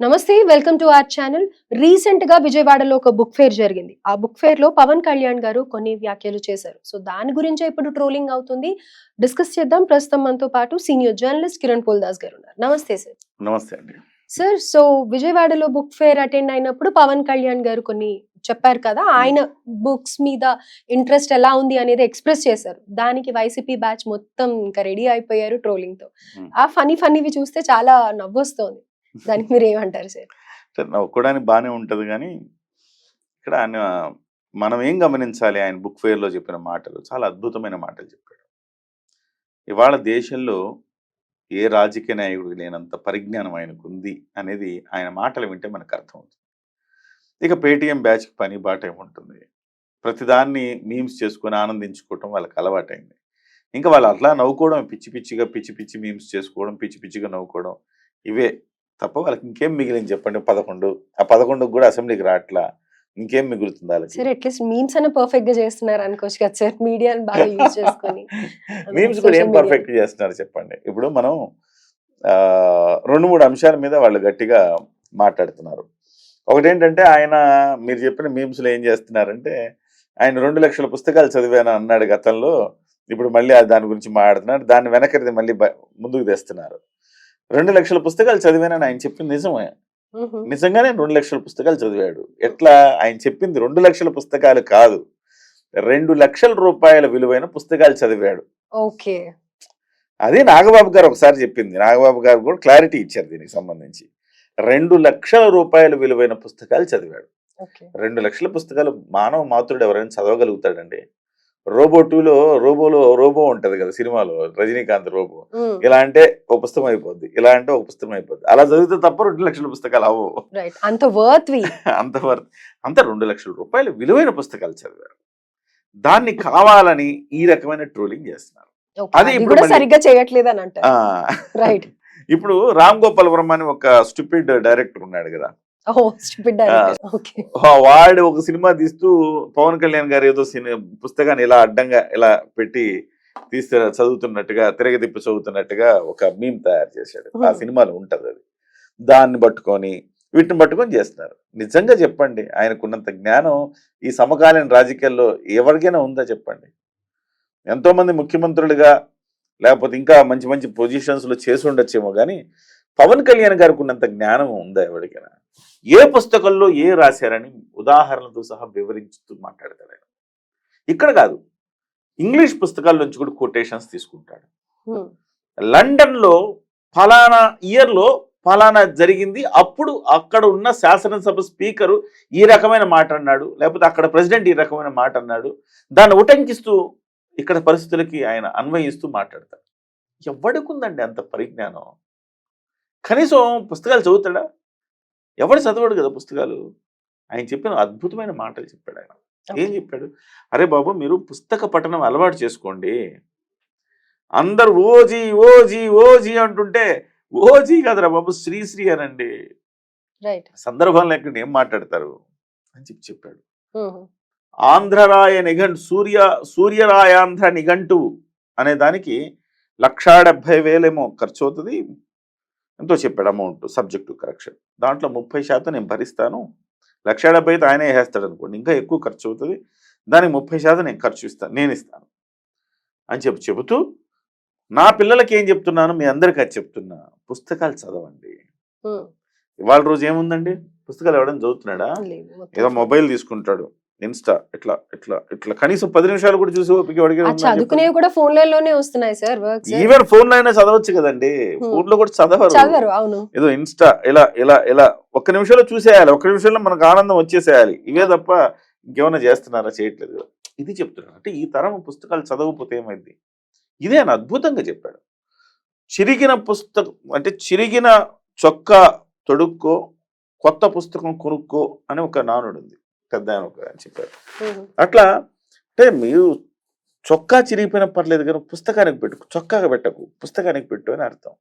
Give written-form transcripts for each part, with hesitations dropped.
నమస్తే welcome to our channel. Recent గా విజయవాడలో ఒక బుక్ ఫేర్ జరిగింది. ఆ బుక్ ఫేర్ లో పవన్ కళ్యాణ్ గారు కొన్ని వ్యాఖ్యలు చేశారు. సో దాని గురించే ఇప్పుడు ట్రోలింగ్ అవుతుంది. డిస్కస్ చేద్దాం. ప్రస్తుతం మనతో పాటు సీనియర్ జర్నలిస్ట్ కిరణ్ పోల్దాస్ గారు ఉన్నారు. నమస్తే సార్. నమస్తే అండి. సార్, సో విజయవాడలో బుక్ ఫేర్ అటెండ్ అయినప్పుడు పవన్ కళ్యాణ్ గారు కొన్ని చెప్పారు కదా. ఆయన బుక్స్ మీద ఇంట్రెస్ట్ ఎలా ఉంది అనేది ఎక్స్ప్రెస్ చేశారు. దానికి వైసీపీ బ్యాచ్ మొత్తం ఇంకా రెడీ అయిపోయారు ట్రోలింగ్ తో. ఆ ఫన్నీవి చూస్తే చాలా నవ్వొస్తోంది. దానికి మీరు ఏమంటారు సార్? నవ్వుకోవడానికి బాగానే ఉంటుంది కానీ ఇక్కడ ఆయన మనం ఏం గమనించాలి, ఆయన బుక్ ఫేర్లో చెప్పిన మాటలు చాలా అద్భుతమైన మాటలు చెప్పాడు. ఇవాళ దేశంలో ఏ రాజకీయ నాయకుడికి లేనంత పరిజ్ఞానం ఆయనకు ఉంది అనేది ఆయన మాటలు వింటే మనకు అర్థమవుతుంది. ఇక పేటీఎం బ్యాచ్కి పని బాట ఏముంటుంది, ప్రతిదాన్ని మీమ్స్ చేసుకొని ఆనందించుకోవటం వాళ్ళకి అలవాటైంది. ఇంకా వాళ్ళు అట్లా నవ్వుకోవడం, పిచ్చి పిచ్చిగా పిచ్చి పిచ్చి మీమ్స్ చేసుకోవడం, పిచ్చి పిచ్చిగా నవ్వుకోవడం, ఇవే తప్ప వాళ్ళకి ఇంకేం మిగిలింది చెప్పండి. 11 ఆ 11 కూడా అసెంబ్లీకి రావట్లా, ఇంకేం మిగులుతుంది వాళ్ళకి? సార్ అట్లీస్ట్ మీమ్స్ అన్న పర్ఫెక్ట్ గా చేస్తున్నారు అనుకోవచ్చు కదా సార్, మీడియాని బాగా యూజ్ చేసుకొని. మీమ్స్ కూడా ఏం పర్ఫెక్ట్ చేస్తున్నారు చెప్పండి. ఇప్పుడు మనం 2-3 అంశాల మీద వాళ్ళు గట్టిగా మాట్లాడుతున్నారు. ఒకటేంటంటే ఆయన మీరు చెప్పిన మీమ్స్లో ఏం చేస్తున్నారంటే, ఆయన 2 లక్షల పుస్తకాలు చదివాను అన్నాడు గతంలో, ఇప్పుడు మళ్ళీ దాని గురించి మాట్లాడుతున్నాడు. దాన్ని వెనకరిది మళ్ళీ ముందుకు తెస్తున్నారు. 2 లక్షల పుస్తకాలు చదివానని ఆయన చెప్పింది నిజమే. నిజంగానే 2 లక్షల పుస్తకాలు చదివాడు. ఎట్లా? ఆయన చెప్పింది 2 లక్షల పుస్తకాలు కాదు, 2 లక్షల రూపాయల విలువైన పుస్తకాలు చదివాడు. ఓకే, అది నాగబాబు గారు ఒకసారి చెప్పింది. నాగబాబు గారు కూడా క్లారిటీ ఇచ్చారు దీనికి సంబంధించి. 2 లక్షల రూపాయల విలువైన పుస్తకాలు చదివాడు. 2 లక్షల పుస్తకాలు మానవ మాతృడు ఎవరైనా చదవగలుగుతాడండి? రోబో 2లో రోబో ఉంటది కదా సినిమాలో, రజనీకాంత్ రోబో. ఇలా అంటే ఒక పుస్తకం అయిపోద్ది, ఇలా అంటే ఒక పుస్తకం అయిపోద్ది. అలా చదివితే తప్ప 2 లక్షల పుస్తకాలు అవ్వవు. అంత వర్త్ అంత 2 లక్షల రూపాయలు విలువైన పుస్తకాలు చదివారు. దాన్ని కావాలని ఈ రకమైన ట్రోలింగ్ చేస్తున్నారు. అది ఇప్పుడు సరిగ్గా చేయట్లేదు అని అంటారు. రైట్. ఇప్పుడు రామ్ గోపాల్ వర్మ అని ఒక స్టూపిడ్ డైరెక్టర్ ఉన్నాడు కదా, వాడు ఒక సినిమా తీస్తూ పవన్ కళ్యాణ్ గారు ఏదో పుస్తకాన్ని ఇలా అడ్డంగా ఇలా పెట్టి తీస్తే చదువుతున్నట్టుగా, తిరగతిప్పి చదువుతున్నట్టుగా ఒక మీమ్ తయారు చేశాడు. ఆ సినిమాలో ఉంటది అది. దాన్ని పట్టుకొని వీటిని పట్టుకొని చేస్తున్నారు. నిజంగా చెప్పండి, ఆయనకున్నంత జ్ఞానం ఈ సమకాలీన రాజకీయాల్లో ఎవరికైనా ఉందా చెప్పండి? ఎంతో మంది ముఖ్యమంత్రులుగా లేకపోతే ఇంకా మంచి మంచి పొజిషన్స్ లో చేసి ఉండొచ్చేమో కానీ పవన్ కళ్యాణ్ గారికి ఉన్నంత జ్ఞానం ఉందా ఎవరికైనా? ఏ పుస్తకంలో ఏ రాశారని ఉదాహరణలతో సహా వివరించుతూ మాట్లాడతాడు ఆయన. ఇక్కడ కాదు, ఇంగ్లీష్ పుస్తకాల నుంచి కూడా కొటేషన్స్ తీసుకుంటాడు. లండన్ లో ఫలానా ఇయర్ లో ఫలానా జరిగింది, అప్పుడు అక్కడ ఉన్న శాసనసభ స్పీకరు ఈ రకమైన మాట అన్నాడు, లేకపోతే అక్కడ ప్రెసిడెంట్ ఈ రకమైన మాట అన్నాడు, దాన్ని ఉటంకిస్తూ ఇక్కడ పరిస్థితులకి ఆయన అన్వయిస్తూ మాట్లాడతాడు. ఎవడికుందండి అంత పరిజ్ఞానం? కనీసం పుస్తకాలు చదువుతాడా? ఎవడు చదవడు కదా పుస్తకాలు. ఆయన చెప్పిన అద్భుతమైన మాటలు చెప్పాడు ఆయన. ఏం చెప్పాడు? అరే బాబు, మీరు పుస్తక పఠనం అలవాటు చేసుకోండి. అందరు ఓజీ ఓజీ ఓజీ అంటుంటే ఓజీ కదరా బాబు, శ్రీశ్రీ అనండి. సందర్భం లేకుండా ఏం మాట్లాడతారు అని చెప్పాడు. ఆంధ్రరాయ నిఘంటు సూర్యరాయాంధ్ర నిఘంటువు అనే దానికి 1,70,000 ఏమో ఖర్చు అవుతుంది, ఎంతో చెప్పాడు అమౌంట్, సబ్జెక్టు కరెక్షన్. దాంట్లో 30% నేను భరిస్తాను, 1,70,000 ఆయనే వేస్తాడు అనుకోండి, ఇంకా ఎక్కువ ఖర్చు అవుతుంది, దానికి 30% నేను ఇస్తాను అని చెబుతూ నా పిల్లలకి ఏం చెప్తున్నాను, మీ అందరికీ అది చెప్తున్నా, పుస్తకాలు చదవండి. ఇవాళ రోజు ఏముందండి, పుస్తకాలు ఎవడని చదువుతున్నాడా? ఏదో మొబైల్ తీసుకుంటాడు, ఇన్స్టా ఇట్లా ఇట్లా ఇట్లా కనీసం 10 నిమిషాలు కూడా చూసి ఓపిక చదువుకునేవి కూడా ఫోన్లలోనే వస్తున్నాయి సార్. ఈవెన్ ఫోన్ లో అయినా చదవచ్చు కదండి, ఫోన్ లో కూడా చదవరు. ఏదో ఇన్స్టా ఇలా ఇలా ఇలా 1 నిమిషంలో చూసేయాలి, 1 నిమిషంలో మనకు ఆనందం వచ్చేసేయాలి, ఇవే తప్ప ఇంకేమైనా చేస్తున్నారా? చేయట్లేదు. ఇది చెప్తున్నాను. అంటే ఈ తరం పుస్తకాలు చదవకపోతే ఏమైంది? ఇదే ఆయన అద్భుతంగా చెప్పాడు. చిరిగిన పుస్తకం అంటే చిరిగిన చొక్కా తొడుక్కో, కొత్త పుస్తకం కొనుక్కో అని ఒక నానుడు ఉంది, పెద్ద ఆయన చెప్పారు. అట్లా అంటే మీరు చొక్కా చిరిగిపోయినా పర్లేదు కానీ పుస్తకానికి పెట్టు, చొక్కాగా పెట్టకు, పుస్తకానికి పెట్టు అని అర్థం.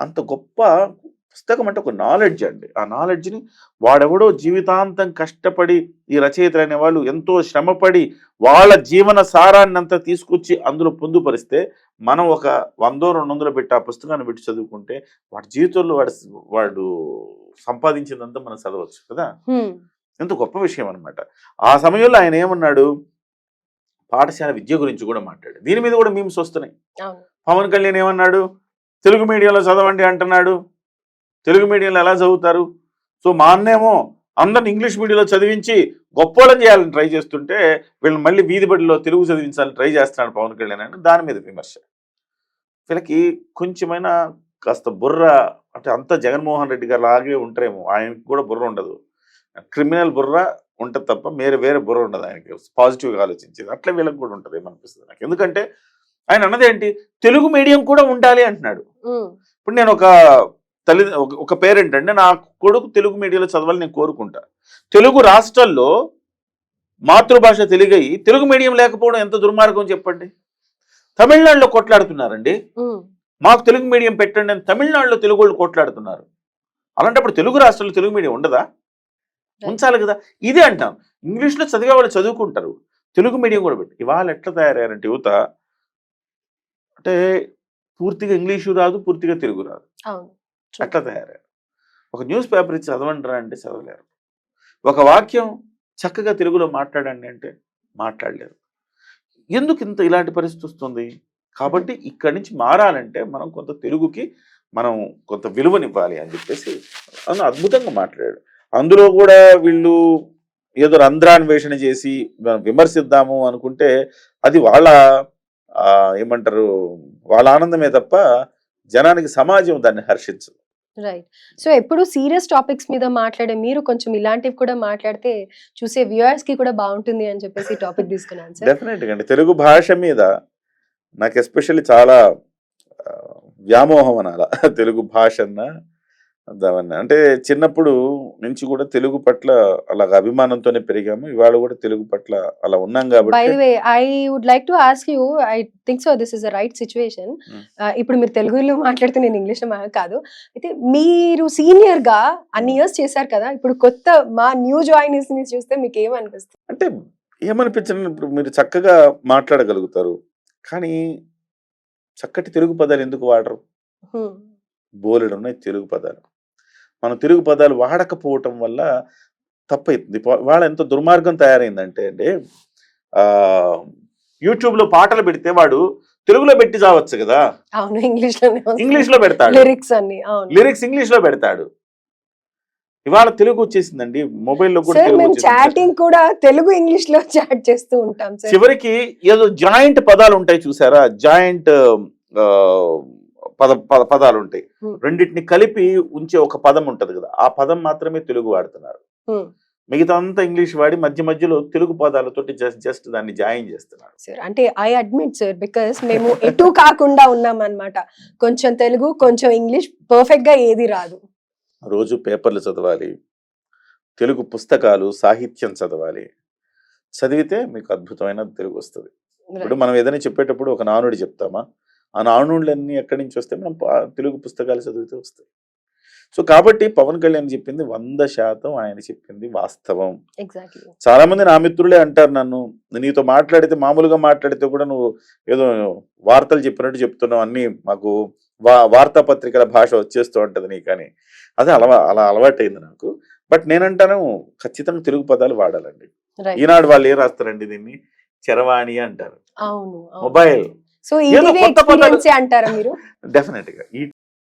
అంత గొప్ప పుస్తకం అంటే ఒక నాలెడ్జ్ అండి. ఆ నాలెడ్జ్ని వాడెవడో జీవితాంతం కష్టపడి ఈ రచయితలు అనే వాళ్ళు ఎంతో శ్రమపడి వాళ్ళ జీవన సారాన్ని అంతా తీసుకొచ్చి అందులో పొందుపరిస్తే మనం ఒక 100-200 పెట్టి ఆ పుస్తకాన్ని పెట్టి చదువుకుంటే వాడి జీవితంలో వాడు సంపాదించిందంతా మనం చదవచ్చు కదా. ఎంత గొప్ప విషయం అనమాట. ఆ సమయంలో ఆయన ఏమన్నాడు, పాఠశాల విద్య గురించి కూడా మాట్లాడు. దీని మీద కూడా మీమ్స్ వస్తున్నాయి. పవన్ కళ్యాణ్ ఏమన్నాడు, తెలుగు మీడియంలో చదవండి అంటున్నాడు. తెలుగు మీడియంలో ఎలా చదువుతారు? సో మా అన్నేమో అందరిని ఇంగ్లీష్ మీడియంలో చదివించి గొప్పోళ్ళని చేయాలని ట్రై చేస్తుంటే వీళ్ళు మళ్ళీ వీధి బడిలో తెలుగు చదివించాలని ట్రై చేస్తున్నాడు పవన్ కళ్యాణ్ అని దాని మీద విమర్శ. వీళ్ళకి కొంచెమైనా కాస్త బుర్ర అంటే అంత జగన్మోహన్ రెడ్డి గారు లాగే ఉంటారేమో, ఆయనకి కూడా బుర్ర ఉండదు. క్రిమినల్ బుర్ర ఉంటుంది తప్ప వేరే బుర్ర ఉండదు ఆయనకి, పాజిటివ్గా ఆలోచించేది. అట్లా వీళ్ళకి కూడా ఉంటుంది ఏమనిపిస్తుంది నాకు. ఎందుకంటే ఆయన అన్నదేంటి, తెలుగు మీడియం కూడా ఉండాలి అంటున్నాడు. ఇప్పుడు నేను ఒక పేరెంట్ అండి, నా కొడుకు తెలుగు మీడియంలో చదవాలని నేను కోరుకుంటా. తెలుగు రాష్ట్రాల్లో మాతృభాష తెలుగు అయ్యి తెలుగు మీడియం లేకపోవడం ఎంత దుర్మార్గం చెప్పండి. తమిళనాడులో కొట్లాడుతున్నారండి, మాకు తెలుగు మీడియం పెట్టండి అని తమిళనాడులో తెలుగు వాళ్ళు కొట్లాడుతున్నారు. అలాంటప్పుడు తెలుగు రాష్ట్రాల్లో తెలుగు మీడియం ఉండదా? ఉంచాలి కదా. ఇదే అంటాం, ఇంగ్లీష్లో చదివే వాళ్ళు చదువుకుంటారు, తెలుగు మీడియం కూడా పెట్టి. ఇవాళ ఎట్లా తయారయ్యారంటే యువత, అంటే పూర్తిగా ఇంగ్లీషు రాదు, పూర్తిగా తెలుగు రాదు, అట్లా తయారయ్యారు. ఒక న్యూస్ పేపర్ ఇచ్చి చదవండిరా అంటే చదవలేరు. ఒక వాక్యం చక్కగా తెలుగులో మాట్లాడండి అంటే మాట్లాడలేరు. ఎందుకు ఇలాంటి పరిస్థితి వస్తుంది? కాబట్టి ఇక్కడి నుంచి మారాలంటే మనం కొంత తెలుగుకి మనం కొంత విలువనివ్వాలి అని చెప్పేసి అద్భుతంగా మాట్లాడాడు. అందులో కూడా వీళ్ళు ఏదో రంధ్రాన్వేషణ చేసి విమర్శిద్దాము అనుకుంటే అది వాళ్ళ ఏమంటారు, వాళ్ళ ఆనందమే తప్ప జనానికి సమాజం దాన్ని హర్షించదు. రైట్. సో ఎప్పుడు సీరియస్ టాపిక్స్ మీద మాట్లాడే మీరు కొంచెం ఇలాంటివి కూడా మాట్లాడితే చూసే వ్యూయర్స్ కి కూడా బాగుంటుంది అని చెప్పేసి టాపిక్ తీసుకున్నాను సార్. డెఫినెట్గా అండి. తెలుగు భాష మీద నాకు ఎస్పెషల్లీ చాలా వ్యామోహం అనాల. తెలుగు భాష అంటే చిన్నప్పుడు నుంచి కూడా తెలుగు పట్ల అలాగ అభిమానంతోనే పెరిగాము. ఇవాళ కూడా తెలుగు పట్ల అలా ఉన్నాం కాబట్టి. By the way, I would like to ask you, I think so this is the right situation. ఇప్పుడు మీరు తెలుగులో మాట్లాడితే నేను ఇంగ్లీష్లో కాదు. అయితే మీరు సీనియర్ గా అన్ని ఇయర్స్ చేశారు కదా, ఇప్పుడు కొత్త మా న్యూ జాయినీస్ ని చూస్తే మీకు ఏమనిపిస్తుంది? అంటే ఏమనిపించండి, ఇప్పుడు మీరు చక్కగా మాట్లాడగలుగుతారు, కానీ చక్కటి తెలుగు పదాలు ఎందుకు వాడరు? బోలెడు ఉన్నాయి తెలుగు పదాలు. మనం తెలుగు పదాలు వాడకపోవటం వల్ల తప్పవుతుంది. వాళ్ళ ఎంత దుర్మార్గం తయారైందంటే అండి, యూట్యూబ్లో పాటలు పెడితే వాడు తెలుగులో పెట్టి చావచ్చు కదా. అవును, ఇంగ్లీష్లో పెడతాడు, లిరిక్స్ ఇంగ్లీష్లో పెడతాడు. ఇవాళ తెలుగు వచ్చేసిందండి, మొబైల్లో కూడా చాటింగ్ కూడా తెలుగు ఇంగ్లీష్ లో చాట్ చేస్తూ ఉంటాం. చివరికి ఏదో జాయింట్ పదాలు ఉంటాయి చూసారా, జాయింట్ పదాలు ఉంటాయి, రెండింటిని కలిపి ఉంచే ఒక పదం ఉంటది కదా, ఆ పదం మాత్రమే తెలుగు వాడుతున్నారు. మిగతా అంతా ఇంగ్లీష్ వాడి మధ్యలో తెలుగు పదాలతోటి జస్ట్ దాన్ని జాయిన్ చేస్తున్నారు. సార్ అంటే ఐ అడ్మిట్ సార్, బికాస్ మేము ఎటు కాకుండా ఉన్నాం అన్నమాట. కొంచెం తెలుగు, కొంచెం ఇంగ్లీష్, పర్ఫెక్ట్ గా ఏది రాదు. రోజు పేపర్లు చదవాలి, తెలుగు పుస్తకాలు సాహిత్యం చదవాలి. చదివితే మీకు అద్భుతమైన తెలుగు వస్తుంది. ఇప్పుడు మనం ఏదైనా చెప్పేటప్పుడు ఒక నానుడి చెప్తామా, ఆ నానుడులన్నీ ఎక్కడి నుంచి వస్తే మనం తెలుగు పుస్తకాలు చదివితే వస్తాయి. సో కాబట్టి పవన్ కళ్యాణ్ చెప్పింది 100% ఆయన చెప్పింది వాస్తవం. చాలా మంది నా మిత్రులే అంటారు, నన్ను నీతో మాట్లాడితే, మామూలుగా మాట్లాడితే కూడా నువ్వు ఏదో వార్తలు చెప్పినట్టు చెప్తున్నావు, అన్ని మాకు వార్తాపత్రికల భాష వచ్చేస్తూ ఉంటది నీకని. అదే అలా అలవాటైంది నాకు. బట్ నేనంటాను ఖచ్చితంగా తెలుగు పదాలు వాడాలండి. ఈనాడు వాళ్ళు ఏం రాస్తారండి, దీన్ని చరవాణి అంటారు, మొబైల్. సో డెఫినెట్ గా ఈ